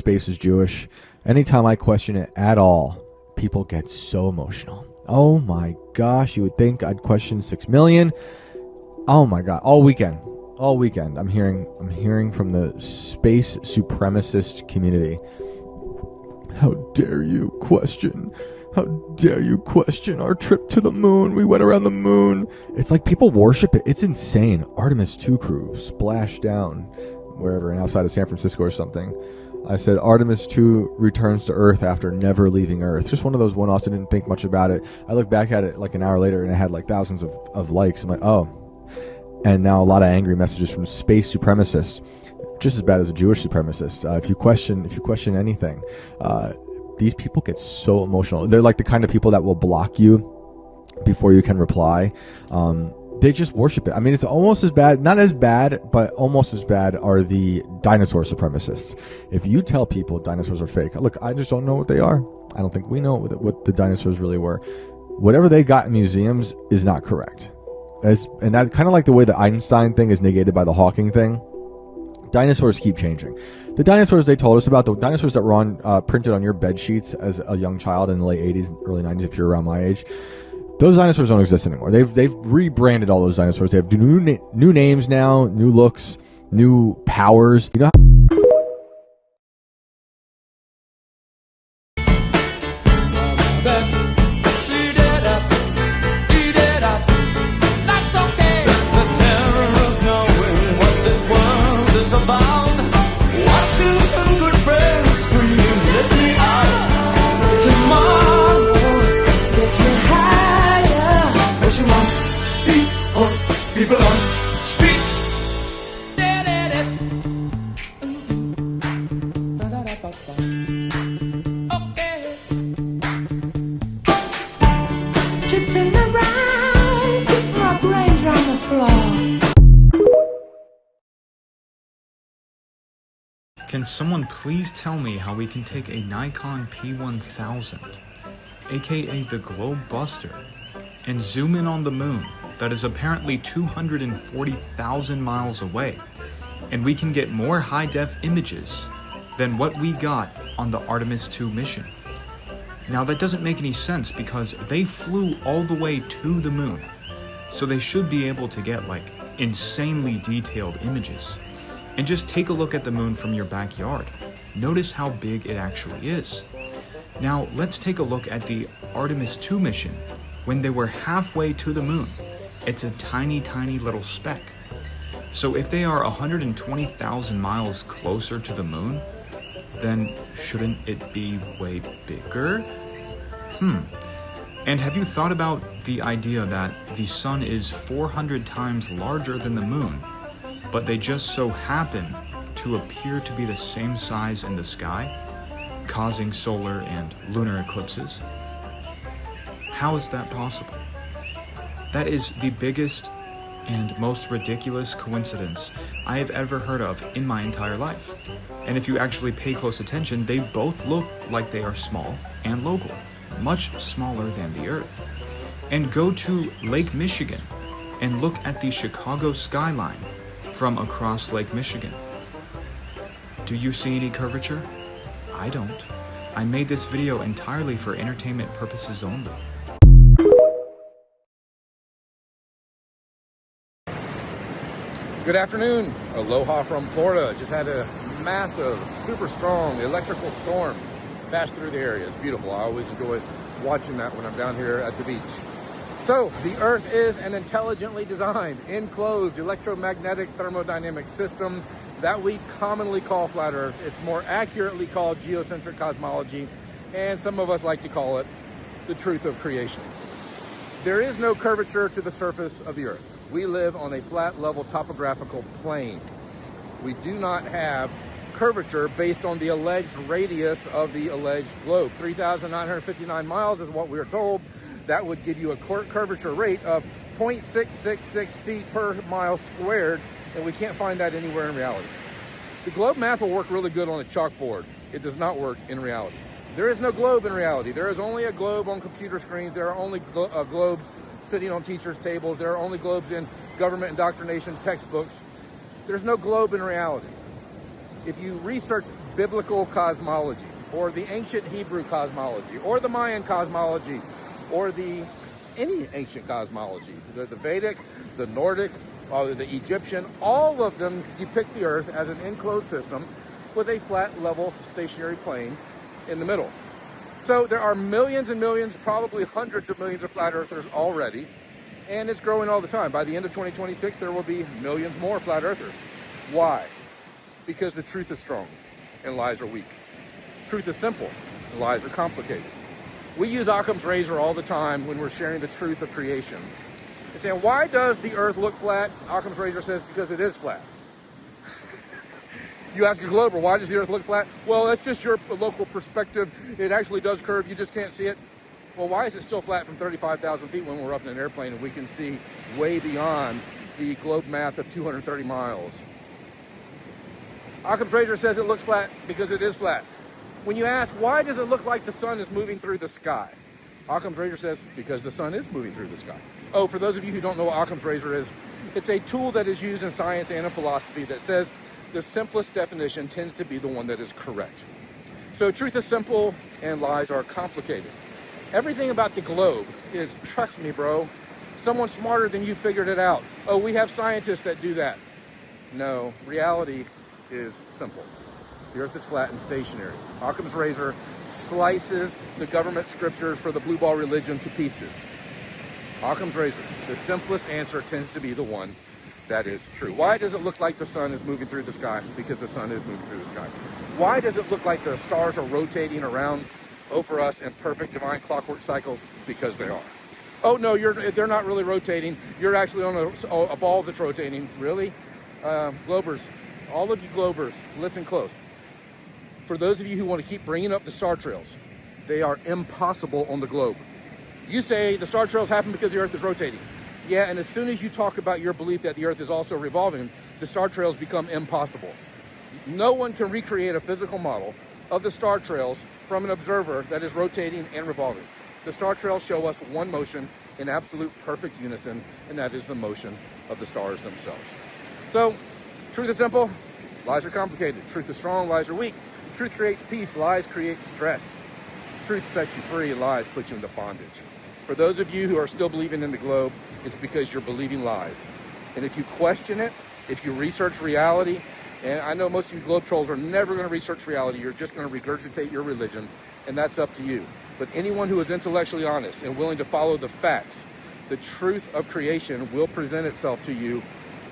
space is Jewish. Anytime I question it at all, people get so emotional. Oh my gosh, you would think I'd question 6 million. Oh my God, all weekend, I'm hearing from the space supremacist community. How dare you question our trip to the moon? We went around the moon. It's like people worship it. It's insane. Artemis 2 crew splashed down wherever, outside of San Francisco or something. I said Artemis 2 returns to Earth after never leaving Earth. Just one of those one-offs. I didn't think much about it. I looked back at it like an hour later and it had like thousands of likes. I'm like, oh. And now a lot of angry messages from space supremacists, just as bad as a Jewish supremacist. If you question anything, these people get so emotional. They're like the kind of people that will block you before you can reply. They just worship it. I mean, it's almost as bad, not as bad, but almost as bad are the dinosaur supremacists. If you tell people dinosaurs are fake, look, I just don't know what they are. I don't think we know what the dinosaurs really were. Whatever they got in museums is not correct. And that kind of like the way the Einstein thing is negated by the Hawking thing. Dinosaurs keep changing. The dinosaurs they told us about, the dinosaurs that were on printed on your bed sheets as a young child in the late 80s, early 90s, if you're around my age, those dinosaurs don't exist anymore. They've rebranded all those dinosaurs. They have new names now, new looks, new powers. You know people on streets. Okay. Tipping around, keep my brains on the floor. Can someone please tell me how we can take a Nikon P1000, aka the Globe Buster, and zoom in on the moon that is apparently 240,000 miles away, and we can get more high-def images than what we got on the Artemis 2 mission? Now that doesn't make any sense because they flew all the way to the moon, so they should be able to get like insanely detailed images. And just take a look at the moon from your backyard. Notice how big it actually is. Now let's take a look at the Artemis 2 mission when they were halfway to the moon. It's a tiny, tiny little speck. So if they are 120,000 miles closer to the moon, then shouldn't it be way bigger? And have you thought about the idea that the sun is 400 times larger than the moon, but they just so happen to appear to be the same size in the sky, causing solar and lunar eclipses? How is that possible? That is the biggest and most ridiculous coincidence I have ever heard of in my entire life. And if you actually pay close attention, they both look like they are small and local, much smaller than the Earth. And go to Lake Michigan and look at the Chicago skyline from across Lake Michigan. Do you see any curvature? I don't. I made this video entirely for entertainment purposes only. Good afternoon. Aloha from Florida. Just had a massive, super strong electrical storm pass through the area. It's beautiful. I always enjoy watching that when I'm down here at the beach. So, the Earth is an intelligently designed, enclosed electromagnetic thermodynamic system that we commonly call flat Earth. It's more accurately called geocentric cosmology, and some of us like to call it the truth of creation. There is no curvature to the surface of the Earth. We live on a flat, level topographical plane. We do not have curvature based on the alleged radius of the alleged globe. 3,959 miles is what we are told. That would give you a curvature rate of 0.666 feet per mile squared, and we can't find that anywhere in reality. The globe math will work really good on a chalkboard. It does not work in reality. There is no globe in reality. There is only a globe on computer screens. There are only globes sitting on teachers' tables. There are only globes in government indoctrination textbooks. There's no globe in reality. If you research biblical cosmology, or the ancient Hebrew cosmology, or the Mayan cosmology, or any ancient cosmology, the Vedic, the Nordic, or the Egyptian, all of them depict the Earth as an enclosed system with a flat, level, stationary plane in the middle. So there are millions and millions, probably hundreds of millions of flat earthers already, and it's growing all the time. By the end of 2026, there will be millions more flat earthers. Why? Because the truth is strong and lies are weak. Truth is simple and lies are complicated. We use Occam's razor all the time when we're sharing the truth of creation. And saying, why does the earth look flat? Occam's razor says, because it is flat. You ask a glober, why does the earth look flat? Well, that's just your local perspective. It actually does curve, you just can't see it. Well, why is it still flat from 35,000 feet when we're up in an airplane and we can see way beyond the globe math of 230 miles? Occam's razor says it looks flat because it is flat. When you ask, why does it look like the sun is moving through the sky? Occam's razor says, because the sun is moving through the sky. Oh, for those of you who don't know what Occam's razor is, it's a tool that is used in science and in philosophy that says the simplest definition tends to be the one that is correct. So truth is simple and lies are complicated. Everything about the globe is, trust me, bro, someone smarter than you figured it out. Oh, we have scientists that do that. No, reality is simple. The earth is flat and stationary. Occam's razor slices the government scriptures for the blue ball religion to pieces. Occam's razor, the simplest answer tends to be the one that is true. Why does it look like the sun is moving through the sky? Because the sun is moving through the sky. Why does it look like the stars are rotating around over us in perfect divine clockwork cycles? Because they are. Oh no, they're not really rotating. You're actually on a ball that's rotating. Really? Globers, all of you globers, listen close. For those of you who want to keep bringing up the star trails, they are impossible on the globe. You say the star trails happen because the earth is rotating. Yeah, and as soon as you talk about your belief that the earth is also revolving, the star trails become impossible. No one can recreate a physical model of the star trails from an observer that is rotating and revolving. The star trails show us one motion in absolute perfect unison, and that is the motion of the stars themselves. So, truth is simple, lies are complicated. Truth is strong, lies are weak. Truth creates peace, lies create stress. Truth sets you free, lies put you into bondage. For those of you who are still believing in the globe, it's because you're believing lies. And if you question it, if you research reality, and I know most of you globe trolls are never going to research reality, you're just going to regurgitate your religion, and that's up to you. But anyone who is intellectually honest and willing to follow the facts, the truth of creation will present itself to you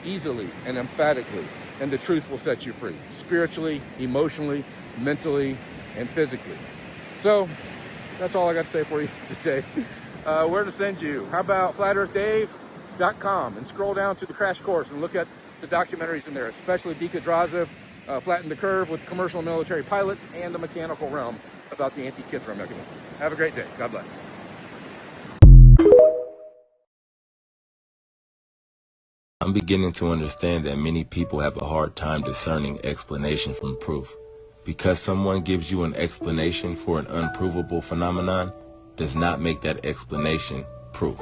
easily and emphatically, and the truth will set you free, spiritually, emotionally, mentally, and physically. So, that's all I got to say for you today. Where to send you? How about flatearthdave.com and scroll down to the crash course and look at the documentaries in there, especially Dika Drazev, Flatten the Curve with commercial and military pilots, and the mechanical realm about the anti-Kidron mechanism. Have a great day. God bless. I'm beginning to understand that many people have a hard time discerning explanation from proof. Because someone gives you an explanation for an unprovable phenomenon does not make that explanation proof.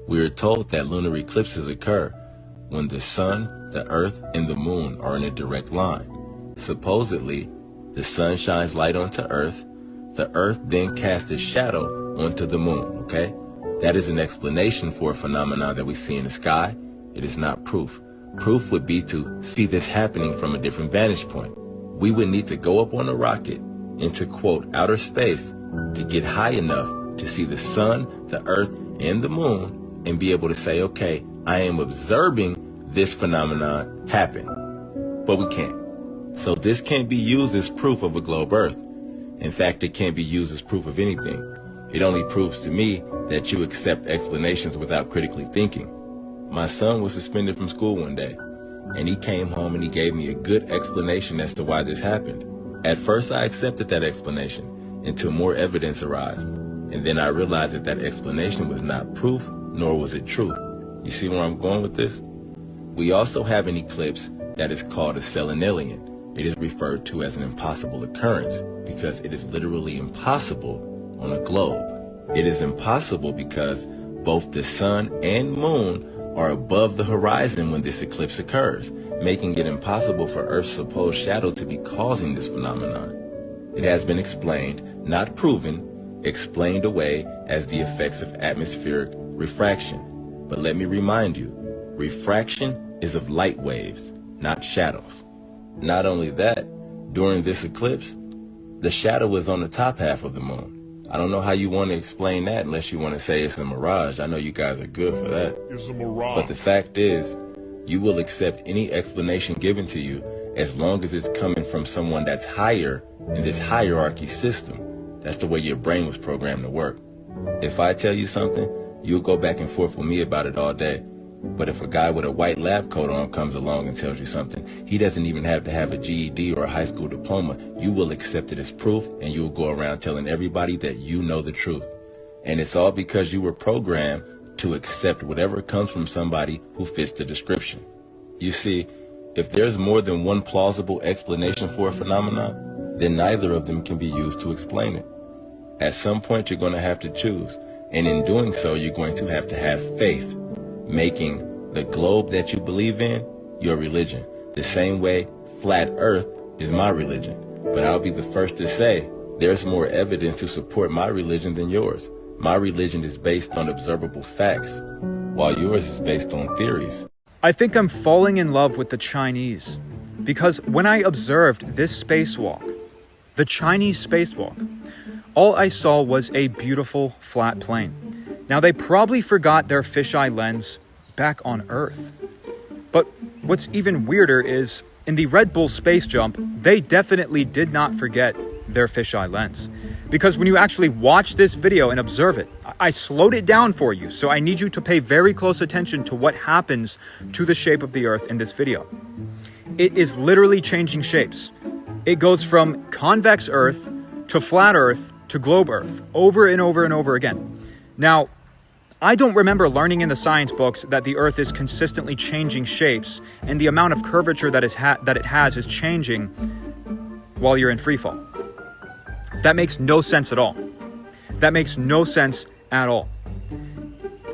We are told that lunar eclipses occur when the sun, the earth, and the moon are in a direct line. Supposedly, the sun shines light onto earth, the earth then casts a shadow onto the moon, okay? That is an explanation for a phenomenon that we see in the sky. It is not proof. Proof would be to see this happening from a different vantage point. We would need to go up on a rocket into, quote, outer space to get high enough to see the sun, the earth, and the moon and be able to say, okay, I am observing this phenomenon happen. But we can't. So this can't be used as proof of a globe earth. In fact, it can't be used as proof of anything. It only proves to me that you accept explanations without critically thinking. My son was suspended from school one day, and he came home and he gave me a good explanation as to why this happened. At first I accepted that explanation until more evidence arose, and then I realized that that explanation was not proof, nor was it truth. You see where I'm going with this? We also have an eclipse that is called a selenilian. It is referred to as an impossible occurrence because it is literally impossible on a globe. It is impossible because both the sun and moon are above the horizon when this eclipse occurs, making it impossible for Earth's supposed shadow to be causing this phenomenon. It has been explained, not proven, explained away as the effects of atmospheric refraction. But let me remind you, refraction is of light waves, not shadows. Not only that, during this eclipse, the shadow is on the top half of the moon. I don't know how you want to explain that unless you want to say it's a mirage. I know you guys are good for that. It's a mirage. But the fact is, you will accept any explanation given to you as long as it's coming from someone that's higher in this hierarchy system. That's the way your brain was programmed to work. If I tell you something, you'll go back and forth with me about it all day. But if a guy with a white lab coat on comes along and tells you something, he doesn't even have to have a GED or a high school diploma. You will accept it as proof, and you will go around telling everybody that you know the truth. And it's all because you were programmed to accept whatever comes from somebody who fits the description. You see, if there's more than one plausible explanation for a phenomenon, then neither of them can be used to explain it. At some point, you're going to have to choose. And in doing so, you're going to have faith, making the globe that you believe in your religion. The same way flat earth is my religion. But I'll be the first to say there's more evidence to support my religion than yours. My religion is based on observable facts, while yours is based on theories. I think I'm falling in love with the Chinese, because when I observed this spacewalk, the Chinese spacewalk, all I saw was a beautiful flat plane. Now, they probably forgot their fisheye lens back on Earth. But what's even weirder is, in the Red Bull space jump, they definitely did not forget their fisheye lens. Because when you actually watch this video and observe it, I slowed it down for you, so I need you to pay very close attention to what happens to the shape of the Earth in this video. It is literally changing shapes. It goes from convex Earth to flat Earth to globe Earth, over and over and over again. Now, I don't remember learning in the science books that the Earth is consistently changing shapes and the amount of curvature that it has is changing while you're in free fall. That makes no sense at all. That makes no sense at all.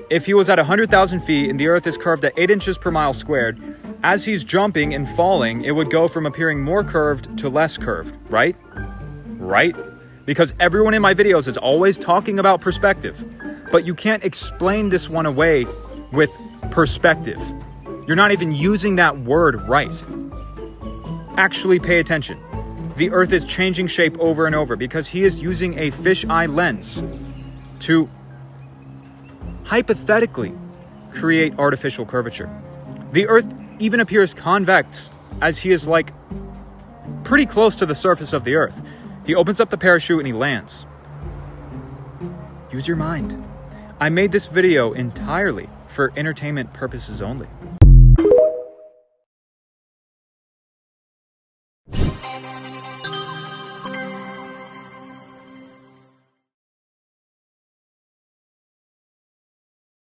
If he was at 100,000 feet and the Earth is curved at 8 inches per mile squared, as he's jumping and falling, it would go from appearing more curved to less curved, right? Right? Because everyone in my videos is always talking about perspective. But you can't explain this one away with perspective. You're not even using that word right. Actually pay attention. The Earth is changing shape over and over because he is using a fisheye lens to hypothetically create artificial curvature. The Earth even appears convex as he is like pretty close to the surface of the Earth. He opens up the parachute and he lands. Use your mind. I made this video entirely for entertainment purposes only.